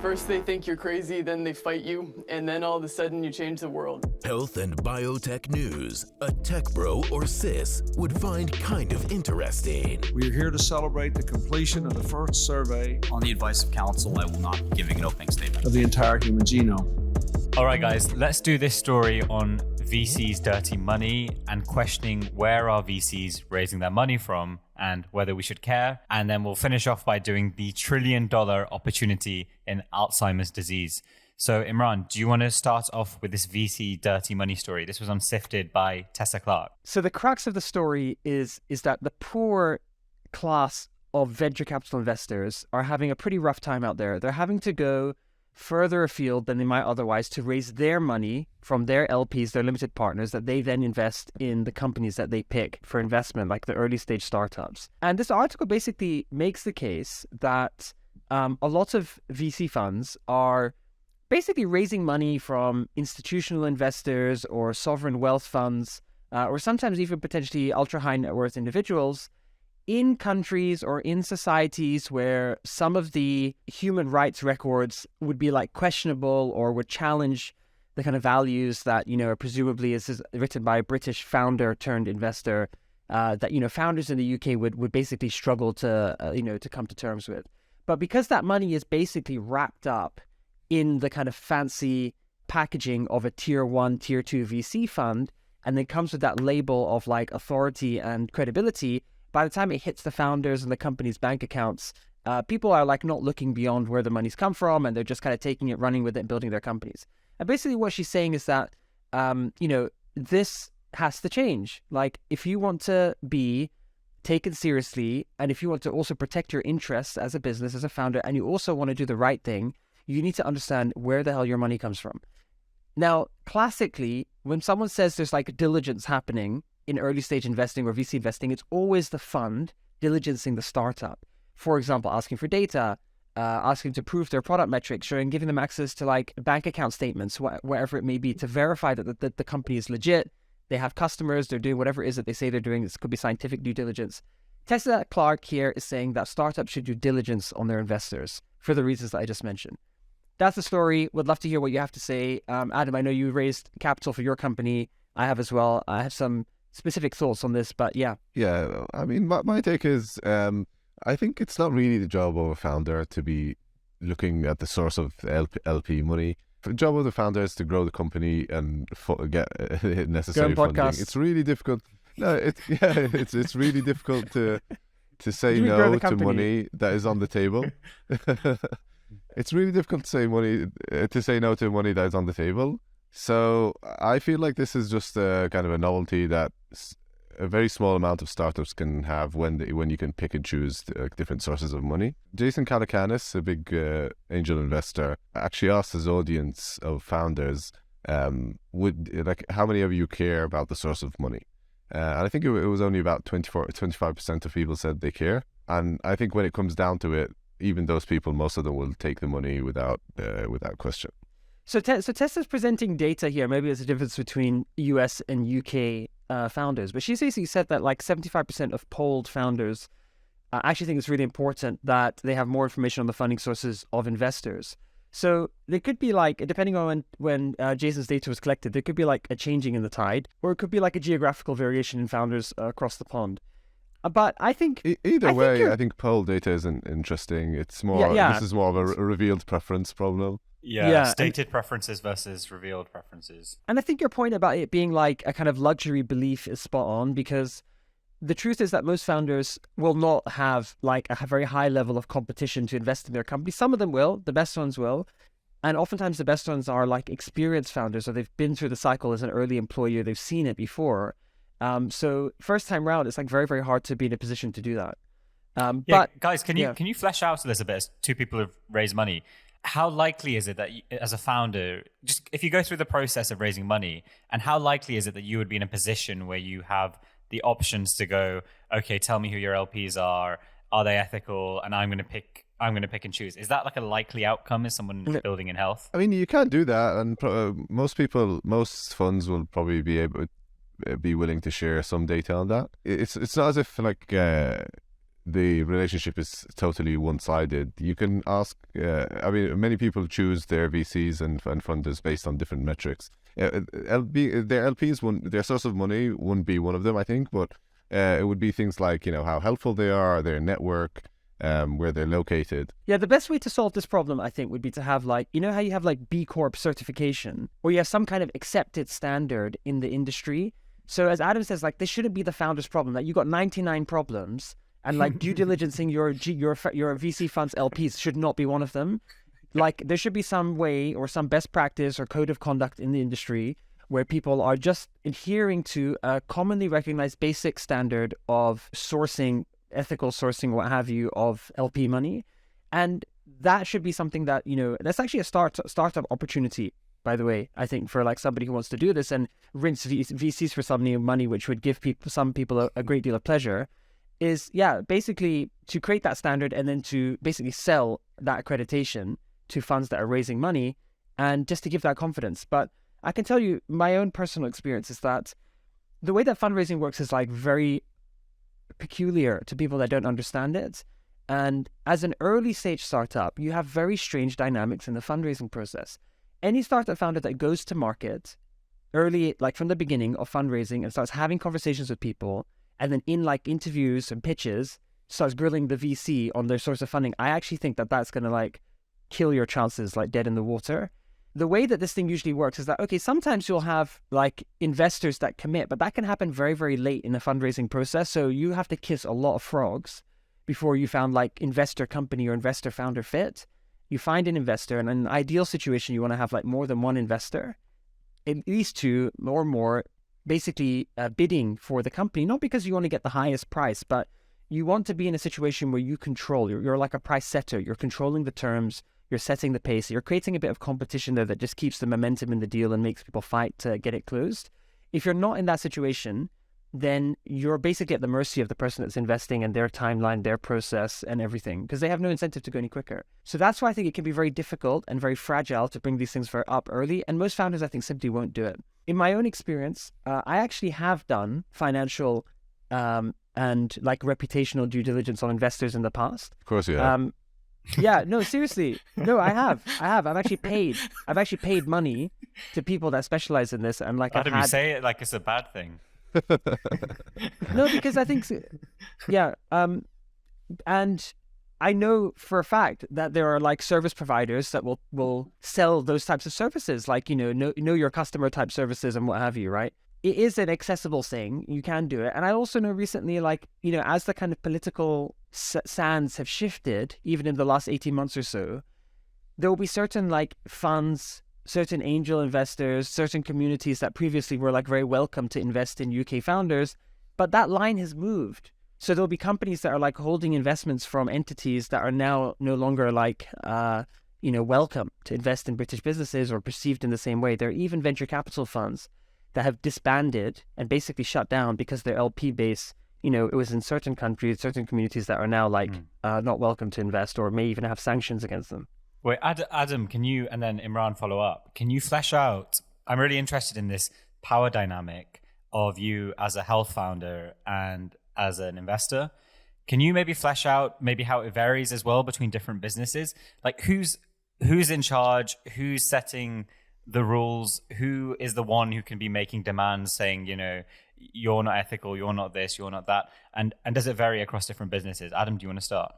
First they think you're crazy, then they fight you, and then all of a sudden you change the world. Health and biotech news a tech bro or sis would find kind of interesting. We are here to celebrate the completion of the first survey On the advice of counsel, I will not be giving an opening statement. of the entire human genome. All right, guys, let's do this story on VCs' dirty money and questioning where are VCs raising their money from and whether we should care. And then we'll finish off by doing the $1 trillion opportunity in Alzheimer's disease. So Imran, do you want to start off with this VC dirty money story? This was on Sifted by Tessa Clark. So the crux of the story is that the poor class of venture capital investors are having a pretty rough time out there. They're having to go further afield than they might otherwise to raise their money from their LPs, their limited partners, that they then invest in the companies that they pick for investment, like the early stage startups. And this article basically makes the case that a lot of VC funds are basically raising money from institutional investors or sovereign wealth funds, or sometimes even potentially ultra high net worth individuals in countries or in societies where some of the human rights records would be like questionable or would challenge the kind of values that, are presumably, this is written by a British founder turned investor, that, founders in the UK would basically struggle to, to come to terms with. But because that money is basically wrapped up in the kind of fancy packaging of a tier 1, tier 2 VC fund, and then comes with that label of like authority and credibility, by the time it hits the founders and the company's bank accounts, people are like not looking beyond where the money's come from, and they're just kind of taking it, running with it, and building their companies. And basically what she's saying is that, this has to change. Like, if you want to be taken seriously, and if you want to also protect your interests as a business, as a founder, and you also want to do the right thing, you need to understand where the hell your money comes from. Now, classically, when someone says there's like diligence happening in early stage investing or VC investing, it's always the fund diligencing the startup. For example, asking for data, asking to prove their product metrics, giving them access to like bank account statements, whatever it may be, to verify that the company is legit. They have customers, they're doing whatever it is that they say they're doing. This could be scientific due diligence. Tessa Clark here is saying that startups should do diligence on their investors for the reasons that I just mentioned. That's the story. Would love to hear what you have to say. Adam, I know you raised capital for your company. I have as well. I have some specific thoughts on this, but yeah. Yeah, I mean, my take is, I think it's not really the job of a founder to be looking at the source of LP money. The job of the founder is to grow the company and get necessary funding. It's really difficult. No, it's really difficult to say no to money that is on the table. It's really difficult to say no to money that is on the table. So I feel like this is just a kind of a novelty that a very small amount of startups can have when you can pick and choose different sources of money. Jason Calacanis, a big angel investor, actually asked his audience of founders, how many of you care about the source of money? And I think it was only about 25% of people said they care. And I think when it comes down to it, even those people, most of them will take the money without question. So Tessa's presenting data here. Maybe there's a difference between US and UK founders, but she basically said that like 75% of polled founders actually think it's really important that they have more information on the funding sources of investors. So there could be like, depending on when Jason's data was collected, there could be like a changing in the tide, or it could be like a geographical variation in founders across the pond. But I think I think poll data isn't interesting. It's more this is more of a revealed preference problem. Yeah, stated preferences versus revealed preferences. And I think your point about it being like a kind of luxury belief is spot on, because the truth is that most founders will not have like a very high level of competition to invest in their company. Some of them will, the best ones will. And oftentimes the best ones are like experienced founders, or they've been through the cycle as an early employee, they've seen it before. So first time round, it's like very, very hard to be in a position to do that. But guys, can you flesh out this a bit as two people who've raised money? How likely is it that as a founder, just if you go through the process of raising money, and how likely is it that you would be in a position where you have the options to go, okay, tell me who your LPs are they ethical, and I'm going to pick and choose? Is that like a likely outcome as someone building in health? I mean, you can't do that, and most funds will probably be willing to share some data on that. It's not as if like the relationship is totally one-sided. You can ask, many people choose their VCs and funders based on different metrics. Their LPs, their source of money wouldn't be one of them, I think, but it would be things like, how helpful they are, their network, where they're located. Yeah, the best way to solve this problem, I think, would be to have how you have B Corp certification, or you have some kind of accepted standard in the industry. So as Adam says, this shouldn't be the founder's problem. You got 99 problems, and due diligencing your VC funds LPs should not be one of them. There should be some way or some best practice or code of conduct in the industry where people are just adhering to a commonly recognized basic standard of sourcing, ethical sourcing, what have you, of LP money. And that should be something that, that's actually a startup opportunity, by the way, I think, for somebody who wants to do this and rinse VCs for some new money, which would give some people a great deal of pleasure, is, basically to create that standard and then to basically sell that accreditation to funds that are raising money, and just to give that confidence. But I can tell you my own personal experience is that the way that fundraising works is very peculiar to people that don't understand it. And as an early stage startup, you have very strange dynamics in the fundraising process. Any startup founder that goes to market early, from the beginning of fundraising, and starts having conversations with people, and then in interviews and pitches starts grilling the VC on their source of funding, I actually think that that's going to kill your chances dead in the water. The way that this thing usually works is that, okay, sometimes you'll have investors that commit, but that can happen very, very late in the fundraising process. So you have to kiss a lot of frogs before you found investor company or investor founder fit. You find an investor, and in an ideal situation, you want to have more than one investor, at least two or more, basically bidding for the company, not because you want to get the highest price, but you want to be in a situation where you control. You're like a price setter. You're controlling the terms. You're setting the pace. You're creating a bit of competition there that just keeps the momentum in the deal and makes people fight to get it closed. If you're not in that situation, then you're basically at the mercy of the person that's investing and their timeline, their process, and everything, because they have no incentive to go any quicker. So that's why I think it can be very difficult and very fragile to bring these things up early. And most founders, I think, simply won't do it. In my own experience, I actually have done financial and reputational due diligence on investors in the past. Of course you have. Yeah, no, seriously. No, I have. I've actually paid money to people that specialize in this. And Adam, you say it like it's a bad thing. No, because I think, and I know for a fact that there are service providers that will sell those types of services, know your customer type services and what have you, right? It is an accessible thing. You can do it. And I also know recently, as the kind of political sands have shifted, even in the last 18 months or so, there will be certain funds, certain angel investors, certain communities that previously were very welcome to invest in UK founders, but that line has moved. So there'll be companies that are holding investments from entities that are now no longer welcome to invest in British businesses or perceived in the same way. There are even venture capital funds that have disbanded and basically shut down because their LP base, it was in certain countries, certain communities that are now not welcome to invest or may even have sanctions against them. Wait, Adam, can you, and then Imran follow up, can you flesh out, I'm really interested in this power dynamic of you as a health founder and as an investor. Can you maybe flesh out maybe how it varies as well between different businesses? Who's in charge, who's setting the rules, who is the one who can be making demands saying, you're not ethical, you're not this, you're not that, and does it vary across different businesses? Adam, do you want to start?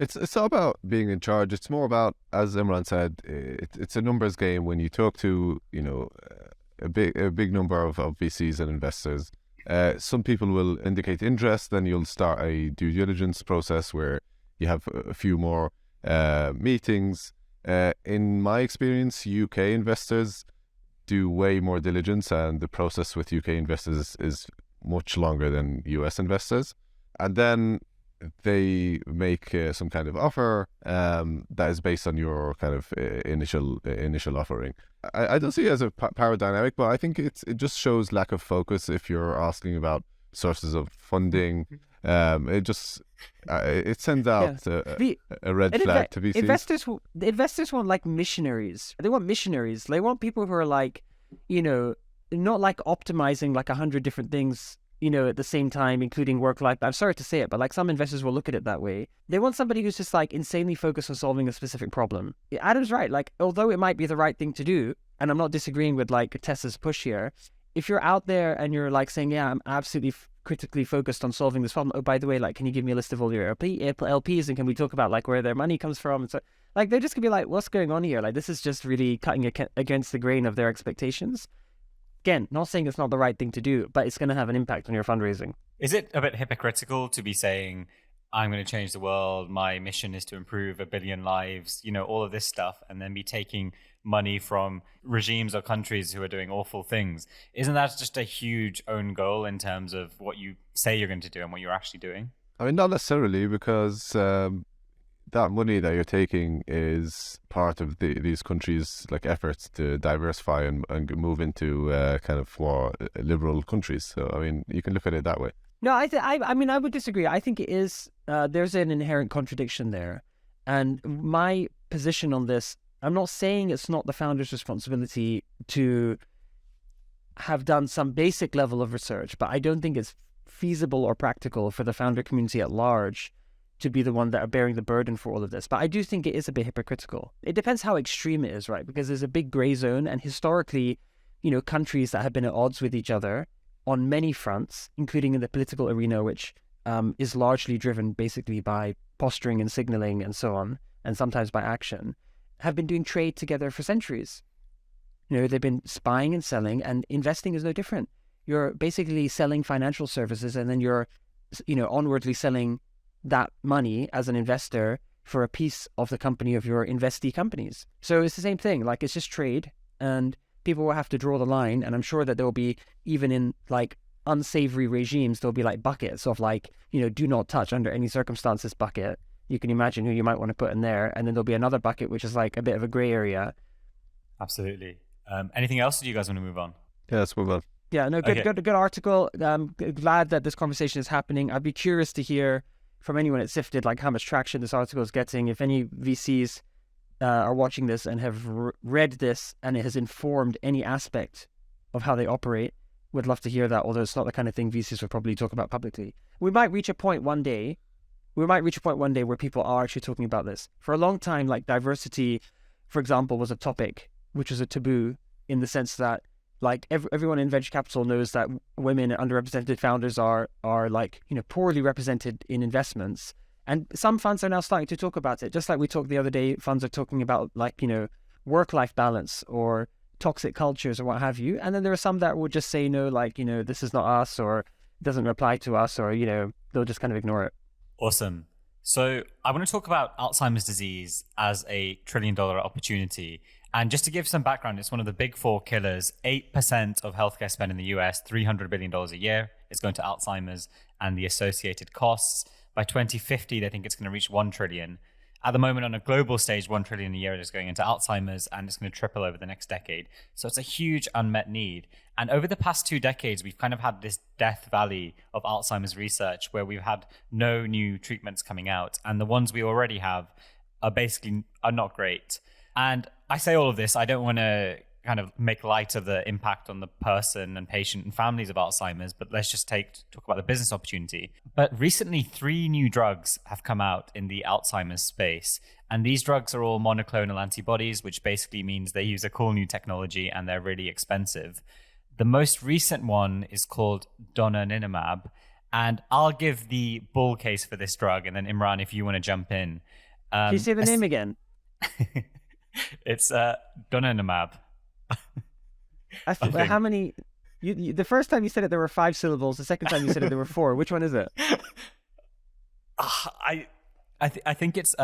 It's not about being in charge. It's more about, as Imran said, it's a numbers game. When you talk to a big number of VCs and investors, some people will indicate interest. Then you'll start a due diligence process where you have a few more meetings. In my experience, UK investors do way more diligence, and the process with UK investors is much longer than US investors. And then they make some kind of offer that is based on your kind of initial offering. I don't see it as a power dynamic, but I think it just shows lack of focus if you're asking about sources of funding. It sends out a red flag to VCs. Investors want missionaries. They want missionaries. They want people who are not optimizing 100 different things at the same time, including work-life. I'm sorry to say it, but like some investors will look at it that way. They want somebody who's just like insanely focused on solving a specific problem. Adam's right. Like, although it might be the right thing to do, and I'm not disagreeing with like Tessa's push here, if you're out there and you're like saying, yeah, I'm absolutely critically focused on solving this problem. Oh, by the way, like, can you give me a list of all your LPs, and can we talk about like where their money comes from? And so, like, they're just gonna be like, what's going on here? Like, this is just really cutting against the grain of their expectations. Again, not saying it's not the right thing to do, but it's going to have an impact on your fundraising. Is it a bit hypocritical to be saying, I'm going to change the world, my mission is to improve 1 billion lives, all of this stuff, and then be taking money from regimes or countries who are doing awful things? Isn't that just a huge own goal in terms of what you say you're going to do and what you're actually doing? I mean, not necessarily, because that money that you're taking is part of these countries' like efforts to diversify and move into kind of more liberal countries. So I mean, you can look at it that way. No, I mean, I would disagree. I think it is. There's an inherent contradiction there, and my position on this, I'm not saying it's not the founder's responsibility to have done some basic level of research, but I don't think it's feasible or practical for the founder community at large to be the one that are bearing the burden for all of this. But I do think it is a bit hypocritical. It depends how extreme it is, right? Because there's a big gray zone, and historically, countries that have been at odds with each other on many fronts, including in the political arena, which is largely driven basically by posturing and signaling and so on, and sometimes by action, have been doing trade together for centuries. They've been spying and selling, and investing is no different. You're basically selling financial services, and then you're, onwardly selling that money as an investor for a piece of the company of your investee companies. So it's the same thing. Like, it's just trade, and people will have to draw the line. And I'm sure that there will be, even in like unsavory regimes, there'll be like buckets of like, do not touch under any circumstances bucket. You can imagine who you might want to put in there. And then there'll be another bucket, which is like a bit of a gray area. Absolutely. Anything else, or do you guys want to move on? Yeah, let's move on. Yeah, no, good article. Glad that this conversation is happening. I'd be curious to hear from anyone at Sifted, like how much traction this article is getting. If any VCs are watching this and have read this and it has informed any aspect of how they operate, would love to hear that, although it's not the kind of thing VCs would probably talk about publicly. We might reach a point one day where people are actually talking about this. For a long time, like diversity, for example, was a topic which was a taboo, in the sense that like everyone in venture capital knows that women and underrepresented founders are like, poorly represented in investments. And some funds are now starting to talk about it. Just like we talked the other day, funds are talking about like, work-life balance or toxic cultures or what have you. And then there are some that will just say, no, like, this is not us, or it doesn't apply to us, or, they'll just kind of ignore it. Awesome. So I want to talk about Alzheimer's disease as a $1 trillion opportunity. And just to give some background, it's one of the big 4 killers. 8% of healthcare spend in the US, $300 billion a year, is going to Alzheimer's and the associated costs. By 2050, they think it's going to reach 1 trillion. At the moment, on a global stage, 1 trillion a year is going into Alzheimer's, and it's going to triple over the next decade. So it's a huge unmet need. And over the past 2 decades, we've kind of had this death valley of Alzheimer's research where we've had no new treatments coming out. And the ones we already have are not great. And I say all of this, I don't want to kind of make light of the impact on the person and patient and families of Alzheimer's, but let's just talk about the business opportunity. But recently, 3 new drugs have come out in the Alzheimer's space. And these drugs are all monoclonal antibodies, which basically means they use a cool new technology and they're really expensive. The most recent one is called Donanemab. And I'll give the bull case for this drug. And then Imran, if you want to jump in. Can you say the name again? It's Donanemab. How many? The first time you said it, there were 5 syllables. The second time you said it, there were 4. Which one is it? I think it's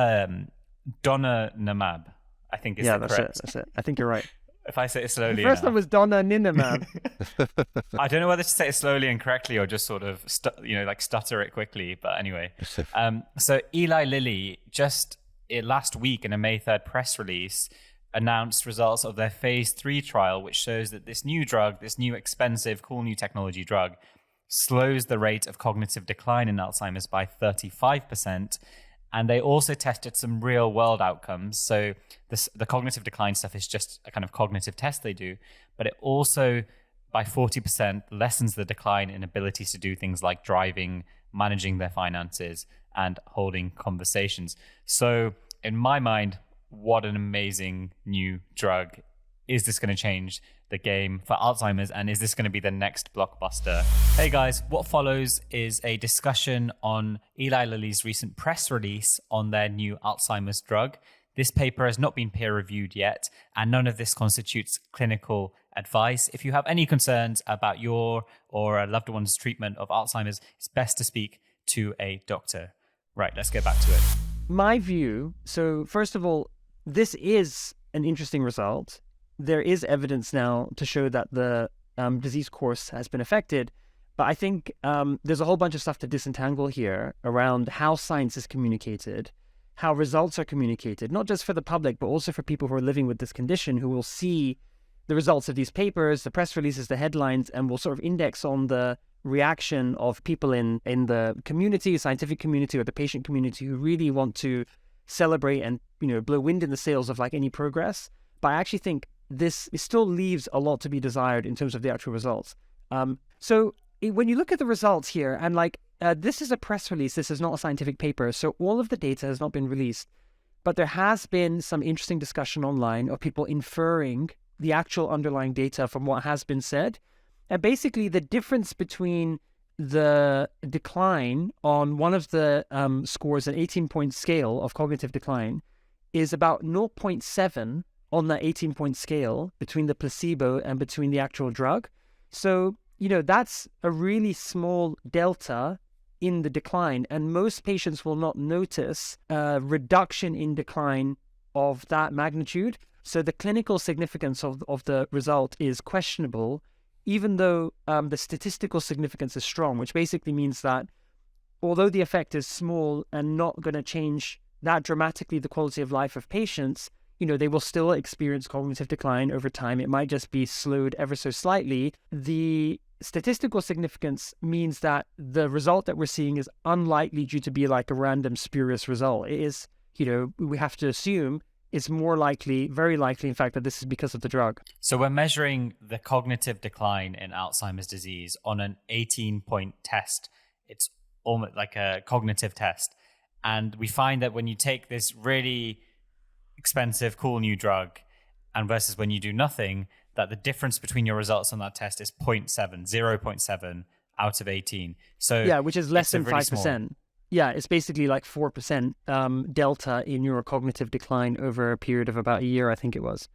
Donanemab. I think is correct. That's it. I think you're right. If I say it slowly, the first one was Donanemab. I don't know whether to say it slowly and correctly or just sort of stutter it quickly. But anyway, so Eli Lilly just last week in a May 3rd press release announced results of their phase 3 trial, which shows that this new drug, this new expensive, cool new technology drug, slows the rate of cognitive decline in Alzheimer's by 35%. And they also tested some real world outcomes. So the cognitive decline stuff is just a kind of cognitive test they do, but it also by 40% lessens the decline in abilities to do things like driving, managing their finances, and holding conversations. So in my mind, what an amazing new drug. Is this going to change the game for Alzheimer's, and is this going to be the next blockbuster? Hey guys, what follows is a discussion on Eli Lilly's recent press release on their new Alzheimer's drug. This paper has not been peer-reviewed yet, and none of this constitutes clinical advice. If you have any concerns about your or a loved one's treatment of Alzheimer's, it's best to speak to a doctor. Right, let's get back to it. My view, so first of all, this is an interesting result. There is evidence now to show that the disease course has been affected, but I think there's a whole bunch of stuff to disentangle here around how science is communicated, how results are communicated, not just for the public, but also for people who are living with this condition, who will see the results of these papers, the press releases, the headlines, and will sort of index on the reaction of people in the community, scientific community, or the patient community who really want to celebrate and, blow wind in the sails of like any progress. But I actually think it still leaves a lot to be desired in terms of the actual results. So when you look at the results here, and this is a press release, this is not a scientific paper, so all of the data has not been released, but there has been some interesting discussion online of people inferring the actual underlying data from what has been said. And basically the difference between the decline on one of the scores, an 18-point scale of cognitive decline, is about 0.7 on that 18-point scale between the placebo and between the actual drug. So, that's a really small delta in the decline, and most patients will not notice a reduction in decline of that magnitude. So the clinical significance of the result is questionable, even though the statistical significance is strong, which basically means that although the effect is small and not going to change that dramatically the quality of life of patients, they will still experience cognitive decline over time. It might just be slowed ever so slightly. The statistical significance means that the result that we're seeing is unlikely due to be like a random spurious result. It is, we have to assume it's more likely, very likely, in fact, that this is because of the drug. So we're measuring the cognitive decline in Alzheimer's disease on an 18-point test. It's almost like a cognitive test. And we find that when you take this really expensive, cool new drug, and versus when you do nothing, that the difference between your results on that test is 0.7 out of 18. So yeah, which is less than really 5%. Small. Yeah, it's basically like 4% delta in your cognitive decline over a period of about a year, I think it was.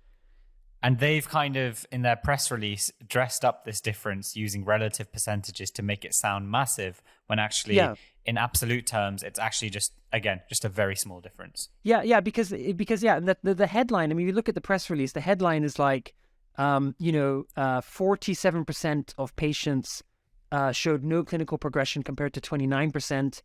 And they've kind of, in their press release, dressed up this difference using relative percentages to make it sound massive, when actually, in absolute terms, it's actually just a very small difference. Yeah, because the headline, I mean, you look at the press release, the headline is like, 47% of patients showed no clinical progression compared to 29%,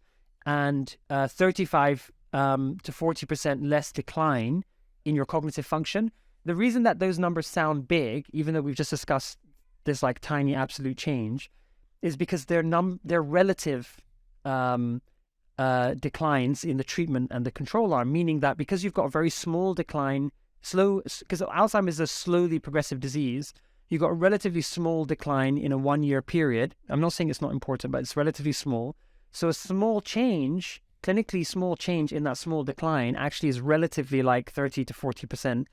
and 35 to 40% less decline in your cognitive function. The reason that those numbers sound big, even though we've just discussed this like tiny absolute change, is because they're relative declines in the treatment and the control arm, meaning that because you've got a very small decline, because Alzheimer's is a slowly progressive disease, you've got a relatively small decline in a 1-year period. I'm not saying it's not important, but it's relatively small. So a small change, clinically small change in that small decline actually is relatively like 30 to 40%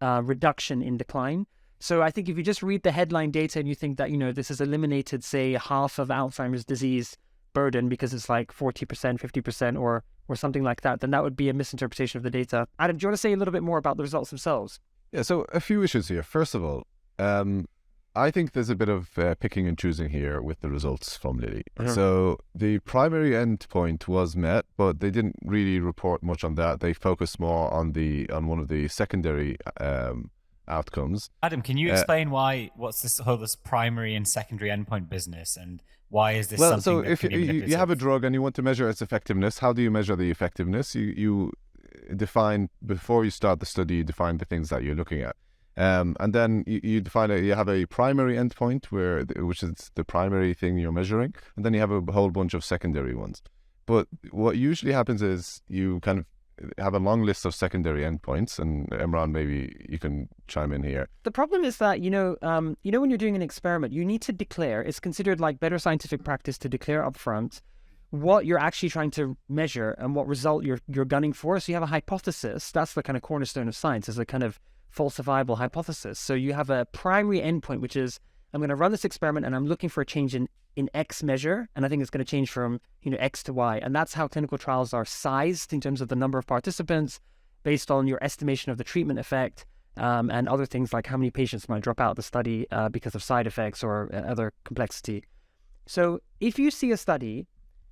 reduction in decline. So I think if you just read the headline data and you think that, this has eliminated, say, half of Alzheimer's disease burden because it's like 40%, 50% or something like that, then that would be a misinterpretation of the data. Adam, do you want to say a little bit more about the results themselves? Yeah, so a few issues here. First of all, I think there's a bit of picking and choosing here with the results from Lilly. So the primary endpoint was met, but they didn't really report much on that. They focused more on one of the secondary outcomes. Adam, can you explain what's this primary and secondary endpoint business, and why is this something so that if can be manipulative? you have a drug and you want to measure its effectiveness, how do you measure the effectiveness? You define, before you start the study, you define the things that you're looking at. And then you have a primary endpoint which is the primary thing you're measuring, and then you have a whole bunch of secondary ones. But what usually happens is you kind of have a long list of secondary endpoints, and Imran, maybe you can chime in here. The problem is that, when you're doing an experiment, you need to declare, it's considered like better scientific practice to declare upfront what you're actually trying to measure and what result you're gunning for. So you have a hypothesis. That's the kind of cornerstone of science, is a kind of falsifiable hypothesis. So you have a primary endpoint, which is, I'm going to run this experiment and I'm looking for a change in X measure, and I think it's going to change from X to Y. And that's how clinical trials are sized in terms of the number of participants based on your estimation of the treatment effect, and other things like how many patients might drop out of the study because of side effects or other complexity. So if you see a study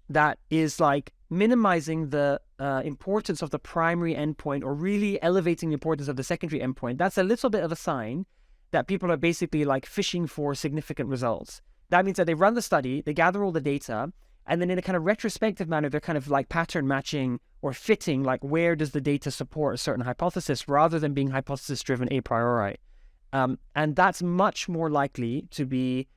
that is like minimizing the importance of the primary endpoint or really elevating the importance of the secondary endpoint, that's a little bit of a sign that people are basically like fishing for significant results. That means that they run the study, they gather all the data, and then in a kind of retrospective manner, they're kind of like pattern matching or fitting, like where does the data support a certain hypothesis rather than being hypothesis driven a priori. And that's much more likely to be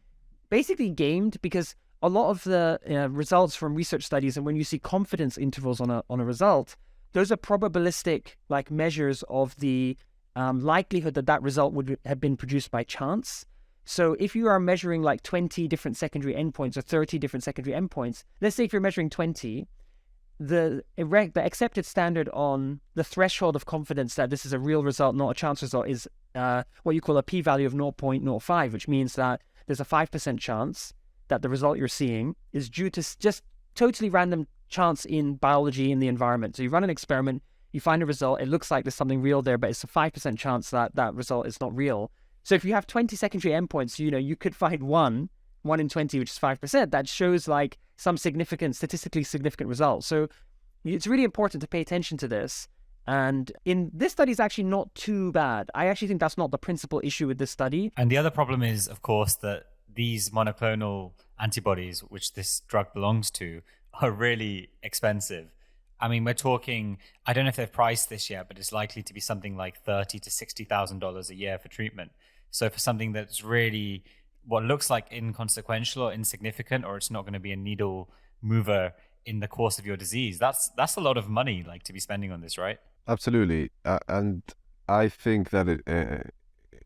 basically gamed, because a lot of the results from research studies, and when you see confidence intervals on a result, those are probabilistic like measures of the likelihood that result would have been produced by chance. So if you are measuring like 20 different secondary endpoints or 30 different secondary endpoints, let's say if you're measuring 20, the accepted standard on the threshold of confidence that this is a real result, not a chance result, is what you call a p-value of 0.05, which means that there's a 5% chance that the result you're seeing is due to just totally random chance in biology in the environment. So you run an experiment, you find a result, it looks like there's something real there, but it's a 5% chance that result is not real. So if you have 20 secondary endpoints, you could find one in 20, which is 5%, that shows like some statistically significant results. So it's really important to pay attention to this. And in this study is actually not too bad. I actually think that's not the principal issue with this study. And the other problem is, of course, that these monoclonal antibodies, which this drug belongs to, are really expensive. I mean, we're talking, I don't know if they've priced this yet, but it's likely to be something like $30,000 to $60,000 a year for treatment. So for something that's really what looks like inconsequential or insignificant, or it's not going to be a needle mover in the course of your disease, that's a lot of money like to be spending on this, right? Absolutely. And I think that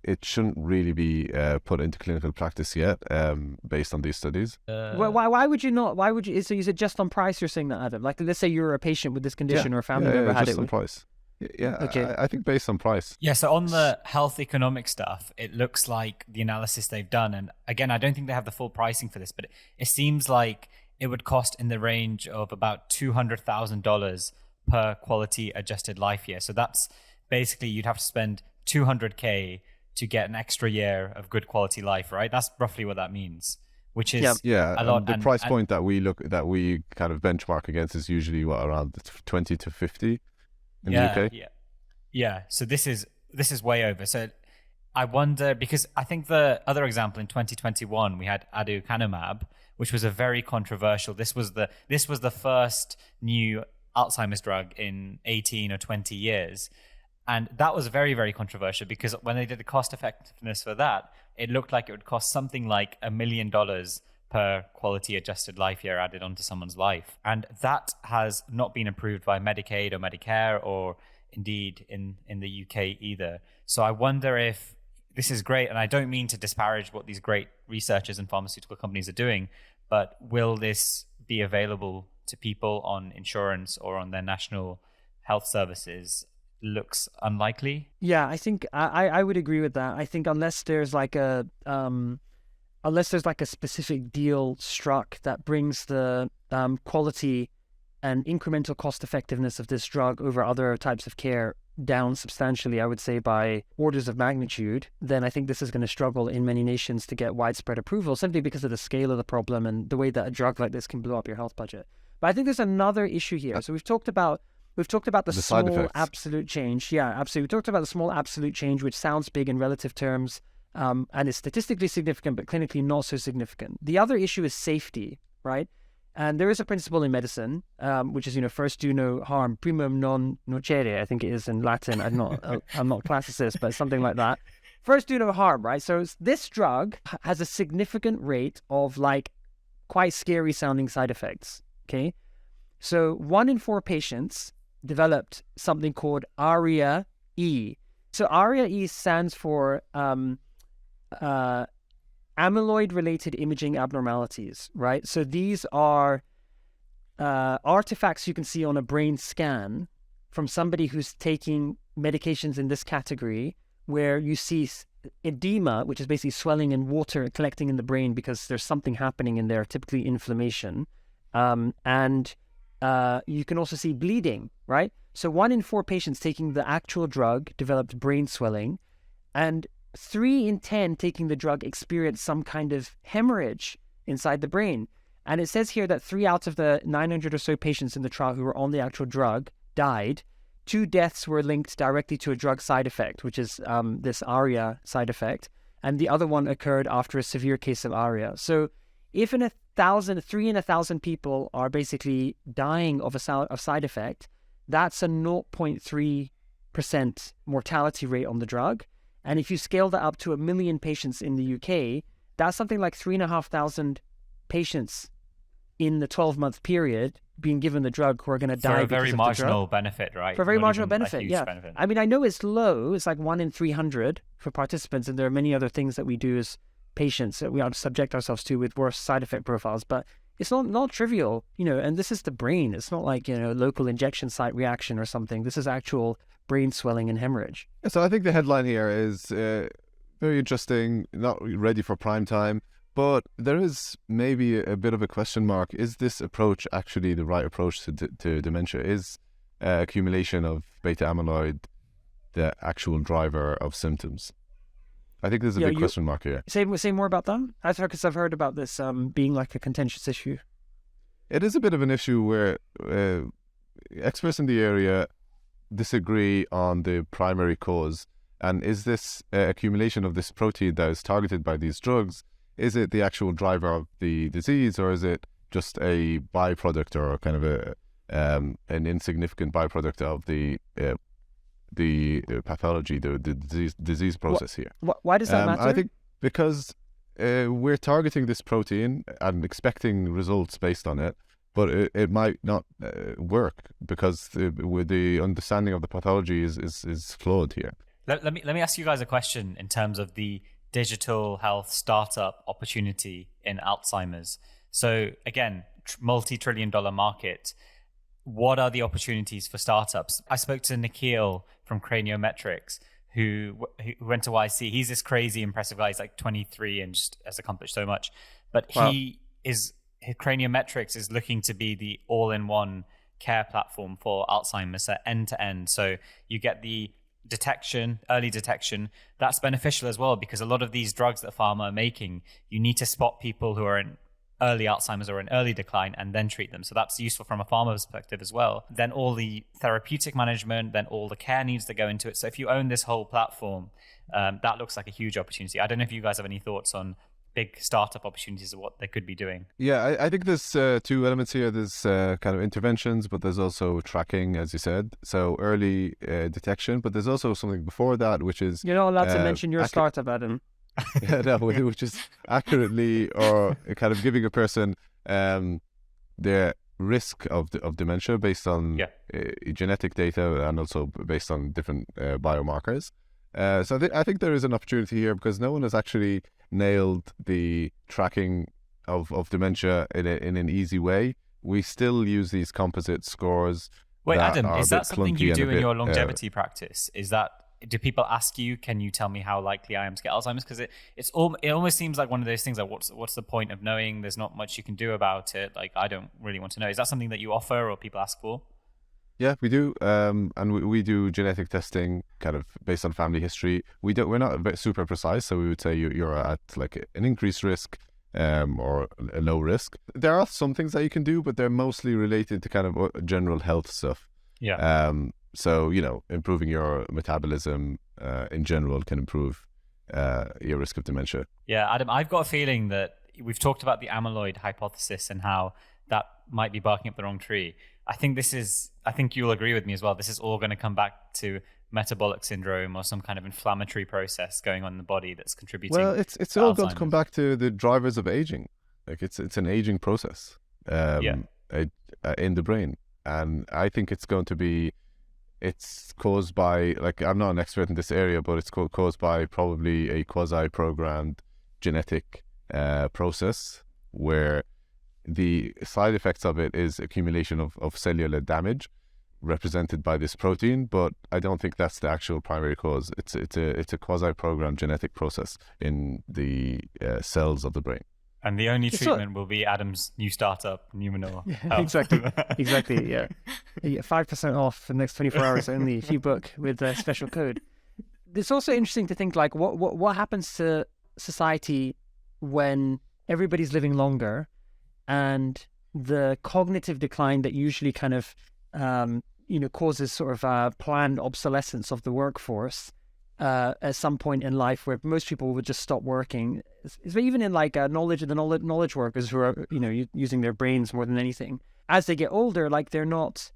it shouldn't really be put into clinical practice yet, based on these studies. Why would you not? Why would you? So you said just on price, you're saying that, Adam? Like, let's say you're a patient with this condition or a family member had just it. on price. Yeah, Okay. I think based on price. Yeah, so on the health economic stuff, it looks like the analysis they've done, and again, I don't think they have the full pricing for this, but it seems like it would cost in the range of about $200,000 per quality adjusted life year. So that's basically, you'd have to spend $200K to get an extra year of good quality life, right? That's roughly what that means, which is a lot. The price point that we kind of benchmark against is usually around 20 to 50 in the UK. Yeah. So this is way over. So I wonder, because I think the other example in 2021 we had Donanemab, which was a very controversial. This was the first new Alzheimer's drug in 18 or 20 years. And that was very, very controversial, because when they did the cost effectiveness for that, it looked like it would cost something like $1 million per quality adjusted life year added onto someone's life. And that has not been approved by Medicaid or Medicare, or indeed in the UK either. So I wonder if this is great, and I don't mean to disparage what these great researchers and pharmaceutical companies are doing, but will this be available to people on insurance or on their national health services? Looks unlikely. Yeah, I think I would agree with that. I think unless there's like a specific deal struck that brings the quality and incremental cost effectiveness of this drug over other types of care down substantially, I would say by orders of magnitude, then I think this is going to struggle in many nations to get widespread approval, simply because of the scale of the problem and the way that a drug like this can blow up your health budget. But I think there's another issue here. So we've talked about the small absolute change. Yeah, absolutely. We talked about the small absolute change, which sounds big in relative terms, and is statistically significant, but clinically not so significant. The other issue is safety, right? And there is a principle in medicine, which is, first do no harm, primum non nocere, I think it is in Latin. I'm not a classicist, but something like that. First do no harm, right? So this drug has a significant rate of like quite scary sounding side effects, okay? So 1 in 4 patients developed something called ARIA-E. So ARIA-E stands for amyloid-related imaging abnormalities, right? So these are artifacts you can see on a brain scan from somebody who's taking medications in this category, where you see edema, which is basically swelling and water collecting in the brain because there's something happening in there, typically inflammation. And you can also see bleeding, right? So 1 in 4 patients taking the actual drug developed brain swelling, and 3 in 10 taking the drug experienced some kind of hemorrhage inside the brain. And it says here that 3 out of the 900 or so patients in the trial who were on the actual drug died. 2 deaths were linked directly to a drug side effect, which is this ARIA side effect. And the other one occurred after a severe case of ARIA. So if 3 in 1,000 people are basically dying of a side effect, that's a 0.3% mortality rate on the drug. And if you scale that up to 1 million patients in the UK, that's something like 3,500 patients in the 12-month period being given the drug who are going to die for a because very of marginal benefit, right? For a very Not marginal even a benefit, huge yeah. benefit. I mean, I know it's low. It's like 1 in 300 for participants, and there are many other things that we do as patients that we ought to subject ourselves to with worse side effect profiles. But it's not trivial, and this is the brain. It's not like, local injection site reaction or something. This is actual brain swelling and hemorrhage. So I think the headline here is very interesting, not ready for prime time, but there is maybe a bit of a question mark. Is this approach actually the right approach to dementia? Is accumulation of beta amyloid the actual driver of symptoms? I think there's a big question mark here. Say more about that. I've heard about this being like a contentious issue. It is a bit of an issue where experts in the area disagree on the primary cause. And is this accumulation of this protein that is targeted by these drugs, is it the actual driver of the disease, or is it just a byproduct or kind of an insignificant byproduct of the pathology, the disease process here? Why does that matter? I think because we're targeting this protein and expecting results based on it, but it might not work because the understanding of the pathology is flawed here. Let me ask you guys a question in terms of the digital health startup opportunity in Alzheimer's. So again, multi-trillion-dollar market. What are the opportunities for startups? I spoke to Nikhil from Craniometrics, who went to YC. He's this crazy impressive guy. He's like 23 and just has accomplished so much. But wow. Craniometrics is looking to be the all-in-one care platform for Alzheimer's, so end-to-end. So you get the early detection. That's beneficial as well, because a lot of these drugs that pharma are making, you need to spot people who are in early Alzheimer's or in early decline and then treat them. So that's useful from a pharma perspective as well. Then all the therapeutic management, then all the care needs that go into it. So if you own this whole platform, that looks like a huge opportunity. I don't know if you guys have any thoughts on big startup opportunities of what they could be doing. Yeah, I think there's 2 elements here. There's kind of interventions, but there's also tracking, as you said. So early detection, but there's also something before that, which is... You're not allowed to mention your startup, Adam. Yeah, no, which is accurately or kind of giving a person the risk of dementia based on genetic data and also based on different biomarkers. So I think there is an opportunity here because no one has actually nailed the tracking of dementia in an easy way. We still use these composite scores. Wait, Adam, is that something you do in your longevity practice? Do people ask you, can you tell me how likely I am to get Alzheimer's? Because it almost seems like one of those things like, what's the point of knowing? There's not much you can do about it. Like, I don't really want to know. Is that something that you offer or people ask for? Yeah, we do. And we do genetic testing kind of based on family history. We're not super precise. So we would say you're at like an increased risk or a low risk. There are some things that you can do, but they're mostly related to kind of general health stuff. Yeah. So, improving your metabolism in general can improve your risk of dementia. Yeah, Adam, I've got a feeling that we've talked about the amyloid hypothesis and how that might be barking up the wrong tree. I think you'll agree with me as well. This is all going to come back to metabolic syndrome or some kind of inflammatory process going on in the body that's contributing. Well, it's all going to come back to the drivers of aging. Like it's an aging process in the brain. and I think it's going to be. It's caused by, like, I'm not an expert in this area, but it's caused by probably a quasi-programmed genetic process where the side effects of it is accumulation of cellular damage represented by this protein, but I don't think that's the actual primary cause. It's a quasi-programmed genetic process in the cells of the brain. And the only treatment will be Adam's new startup, Numenor. Exactly. Yeah, you get 5% off for the next 24 hours only if you book with a special code. It's also interesting to think, like, what happens to society when everybody's living longer, and the cognitive decline that usually kind of causes sort of planned obsolescence of the workforce at some point in life, where most people would just stop working. Even in like knowledge workers who are using their brains more than anything, as they get older, like they're not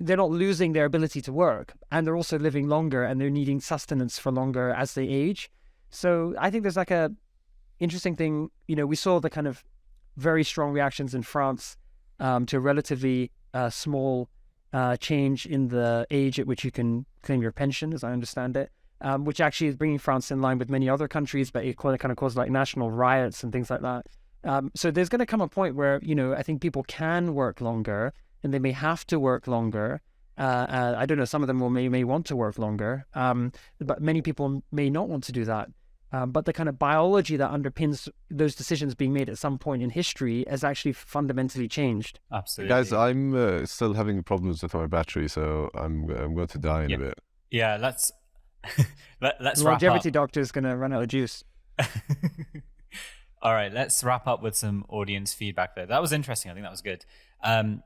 losing their ability to work, and they're also living longer, and they're needing sustenance for longer as they age. So I think there's like a interesting thing. We saw the kind of very strong reactions in France to a relatively small change in the age at which you can claim your pension, as I understand it. Which actually is bringing France in line with many other countries, but it kind of caused like national riots and things like that. So there's going to come a point where, I think people can work longer, and they may have to work longer. I don't know, some of them may want to work longer, but many people may not want to do that. But the kind of biology that underpins those decisions being made at some point in history has actually fundamentally changed. Absolutely. Guys, I'm still having problems with my battery, so I'm going to die in a bit. Yeah, let's Longevity wrap up. doctor's going to run out of juice. All right, let's wrap up with some audience feedback there. That was interesting. I think that was good.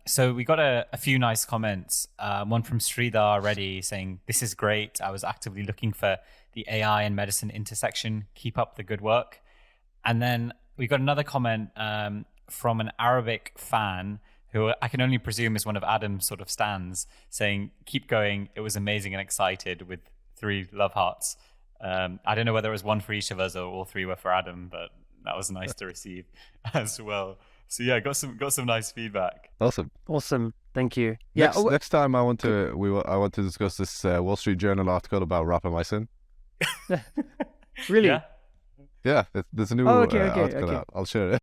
So we got a few nice comments. One from Sridhar Reddy saying, "This is great. I was actively looking for the AI and medicine intersection. Keep up the good work." And then we got another comment from an Arabic fan who I can only presume is one of Adam's sort of stans, saying, "Keep going. It was amazing and excited," with 3 love hearts. I don't know whether it was one for each of us or all 3 were for Adam, but that was nice to receive as well. So yeah, got some nice feedback. Awesome. Thank you. Next time I want to discuss this Wall Street Journal article about rapamycin. Really? Yeah. Yeah, there's a new article out. I'll share it.